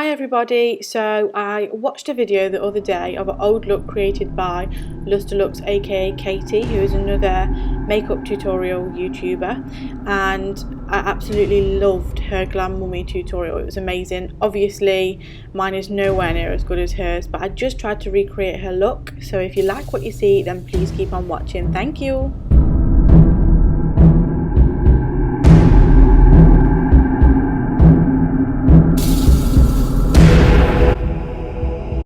Hi everybody, so I watched a video the other day of an old look created by Lusterlux aka Katy, who is another makeup tutorial YouTuber, and I absolutely loved her Glam mummy tutorial. It was amazing. Obviously mine is nowhere near as good as hers, but I just tried to recreate her look, so if you like what you see then please keep on watching. Thank you.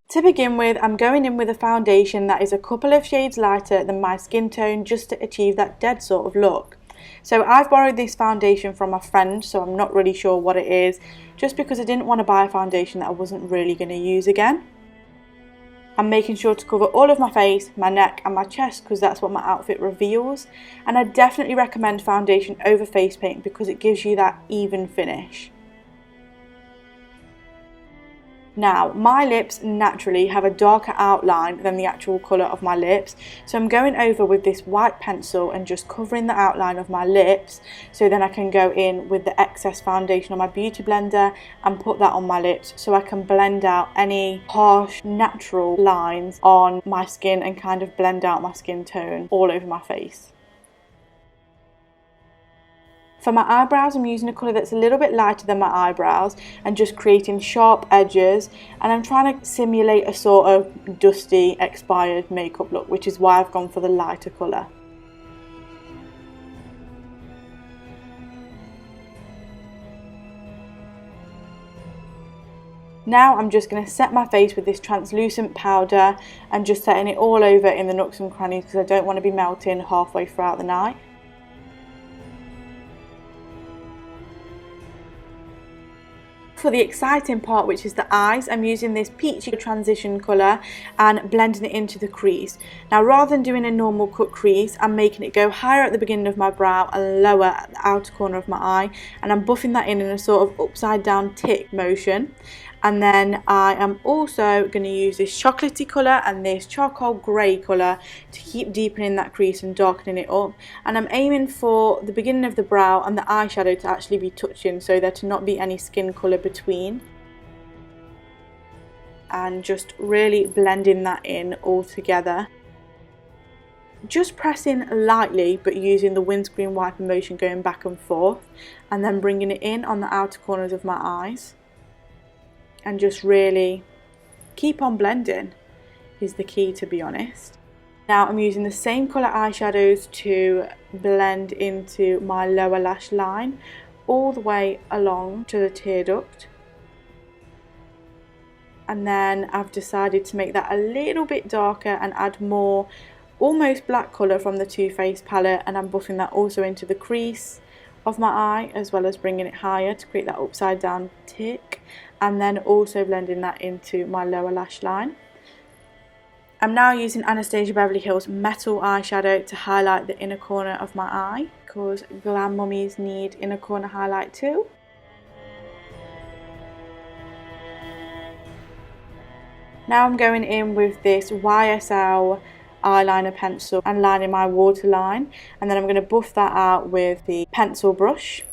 To begin with, I'm going in with a foundation that is a couple of shades lighter than my skin tone just to achieve that dead sort of look. So I've borrowed this foundation from a friend, so I'm not really sure what it is, just because I didn't want to buy a foundation that I wasn't really going to use again. I'm making sure to cover all of my face, my neck and my chest because that's what my outfit reveals, and I definitely recommend foundation over face paint because it gives you that even finish. Now, my lips naturally have a darker outline than the actual colour of my lips, so I'm going over with this white pencil and just covering the outline of my lips, so then I can go in with the excess foundation on my beauty blender and put that on my lips so I can blend out any harsh natural lines on my skin and kind of blend out my skin tone all over my face. For my eyebrows, I'm using a colour that's a little bit lighter than my eyebrows and just creating sharp edges, and I'm trying to simulate a sort of dusty, expired makeup look, which is why I've gone for the lighter colour. Now I'm just going to set my face with this translucent powder and just setting it all over in the nooks and crannies because I don't want to be melting halfway throughout the night. For the exciting part, which is the eyes, I'm using this peachy transition colour and blending it into the crease. Now, rather than doing a normal cut crease, I'm making it go higher at the beginning of my brow and lower at the outer corner of my eye, and I'm buffing that in a sort of upside down tick motion. And then I am also going to use this chocolatey colour and this charcoal grey colour to keep deepening that crease and darkening it up. And I'm aiming for the beginning of the brow and the eyeshadow to actually be touching, so there to not be any skin colour between. And just really blending that in all together. Just pressing lightly but using the windscreen wiper motion going back and forth, and then bringing it in on the outer corners of my eyes. And just really keep on blending is the key, to be honest. Now I'm using the same colour eyeshadows to blend into my lower lash line all the way along to the tear duct. And then I've decided to make that a little bit darker and add more almost black colour from the Too Faced palette, and I'm buffing that also into the crease of my eye as well as bringing it higher to create that upside down tick, and then also blending that into my lower lash line. I'm now using Anastasia Beverly Hills Metal eyeshadow to highlight the inner corner of my eye because glam mummies need inner corner highlight too. Now I'm going in with this YSL eyeliner pencil and lining my waterline, and then I'm going to buff that out with the pencil brush.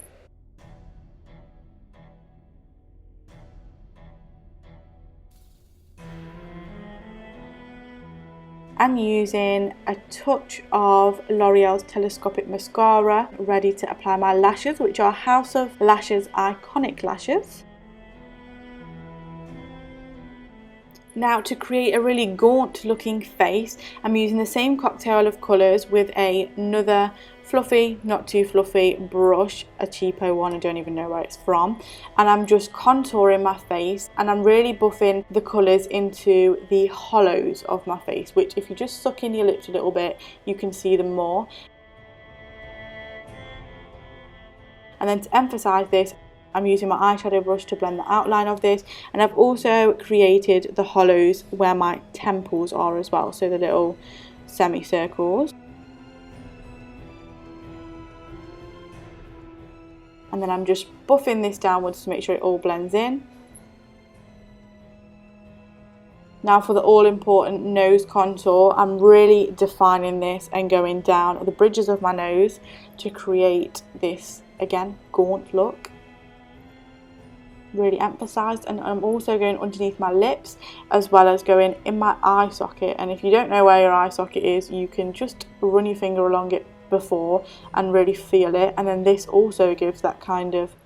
And using a touch of L'Oreal's Telescopic Mascara, ready to apply my lashes, which are House of Lashes Iconic Lashes. Now, to create a really gaunt looking face, I'm using the same cocktail of colours with another fluffy, not too fluffy brush, a cheapo one, I don't even know where it's from, and I'm just contouring my face, and I'm really buffing the colours into the hollows of my face, which if you just suck in your lips a little bit you can see them more. And then to emphasise this, I'm using my eyeshadow brush to blend the outline of this, and I've also created the hollows where my temples are as well, so the little semicircles. And then I'm just buffing this downwards to make sure it all blends in. Now for the all important nose contour, I'm really defining this and going down the bridges of my nose to create this, again, gaunt look. really emphasised, and I'm also going underneath my lips as well as going in my eye socket. And if you don't know where your eye socket is, you can just run your finger along it before and really feel it, and then this also gives that kind of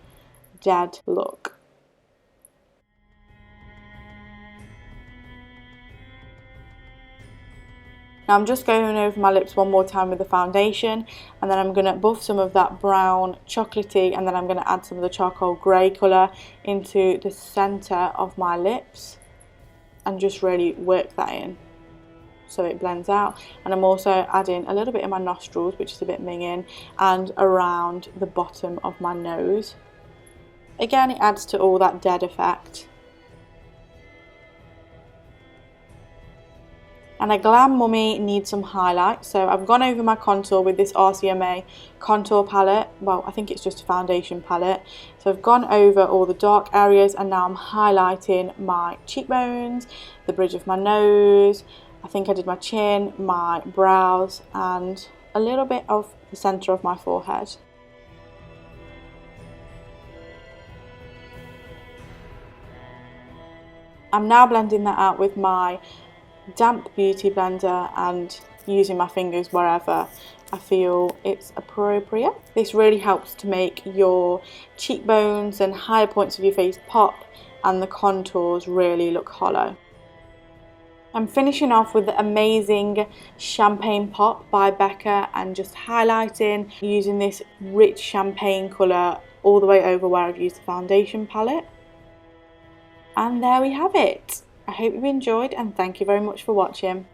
dead look. Now I'm just going over my lips one more time with the foundation, and then I'm going to buff some of that brown chocolatey, and then I'm going to add some of the charcoal grey colour into the centre of my lips and just really work that in so it blends out. And I'm also adding a little bit in my nostrils, which is a bit minging, and around the bottom of my nose. Again, it adds to all that dead effect. And a Glam mummy needs some highlight, so I've gone over my contour with this RCMA contour palette. Well, I think it's just a foundation palette. So I've gone over all the dark areas, and now I'm highlighting my cheekbones, the bridge of my nose, I think I did my chin, my brows, and a little bit of the centre of my forehead. I'm now blending that out with my damp beauty blender and using my fingers wherever I feel it's appropriate. This really helps to make your cheekbones and higher points of your face pop, and the contours really look hollow. I'm finishing off with the amazing Champagne Pop by Becca, and just highlighting using this rich champagne colour all the way over where I've used the foundation palette. And there we have it. I hope you enjoyed, and thank you very much for watching.